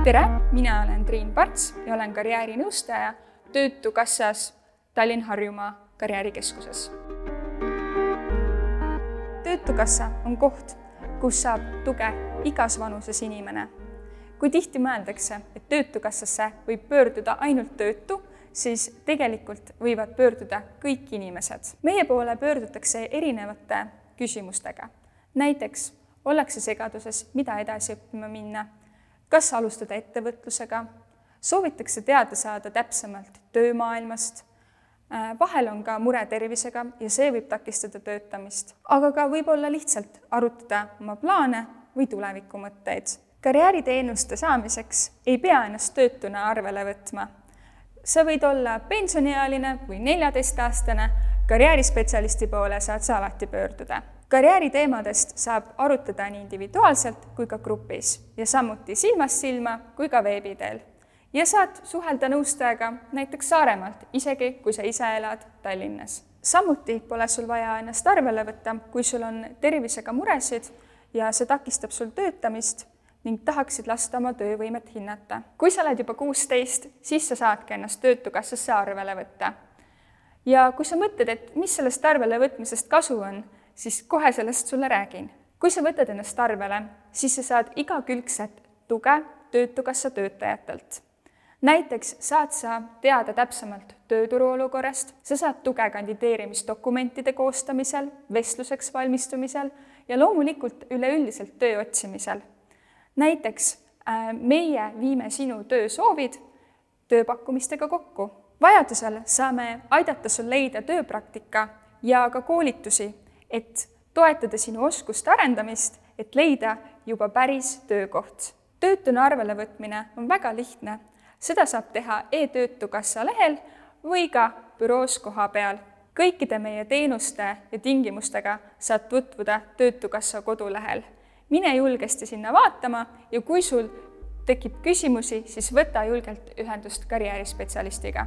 tere, mina olen Triin Parts ja olen karjäärinõustaja Töötukassas Tallinn-Harjumaa karjäärikeskuses. Töötukassa on koht, kus saab tuge igas vanuses inimene. Kui tihti mõeldakse, et Töötukassasse võib pöörduda ainult töötu, siis tegelikult võivad pöörduda kõik inimesed. Meie poole pöördutakse erinevate küsimustega. Näiteks ollakse segaduses, mida edasi õppima minna, kas alustada ettevõtlusega, soovitakse teada saada täpsemalt töömaailmast, vahel on ka mure tervisega ja see võib takistada töötamist, aga ka võib-olla lihtsalt arutada oma plaane või tulevikumõtteid. Karjääriteenuste saamiseks ei pea ennast töötuna arvele võtma. Sa võid olla pensioniealine või 14-aastane, karjäärispetsialisti poole saad sa alati pöörduda. Karjääriteemadest saab arutada nii individuaalselt kui ka grupis ja samuti silmast silma kui ka veebiteel. Ja saad suhelda nõustajaga näiteks Saaremaalt, isegi kui sa ise elad Tallinnas. Samuti pole sul vaja ennast arvele võtta, kui sul on tervisega muresid ja see takistab sul töötamist ning tahaksid lasta oma töövõimet hinnata. Kui sa oled juba 16, siis sa saadki ennast Töötukassasse arvele võtta. Ja kui sa mõtled, et mis sellest arvele võtmisest kasu on, siis kohe sellest sulle räägin. Kui sa võtad ennast arvele, siis sa saad igakülgset tuge Töötukassa töötajatelt. Näiteks saad sa teada täpsemalt tööturu olukorrast, sa saad tuge kandideerimisdokumentide koostamisel, vestluseks valmistumisel ja loomulikult üleüldiselt töö otsimisel. Näiteks meie viime sinu töösoovid tööpakkumistega kokku. Vajadusel saame aidata sul leida tööpraktika ja ka koolitusi, et toetada sinu oskuste arendamist, et leida juba päris töökoht. Töötuna arvele võtmine on väga lihtne. Seda saab teha e-Töötukassa lehel või ka büroos koha peal. Kõikide meie teenuste ja tingimustega saad tutvuda Töötukassa kodulehel. Mine julgesti sinna vaatama ja kui sul tekib küsimusi, siis võta julgelt ühendust karjäärispetsialistiga.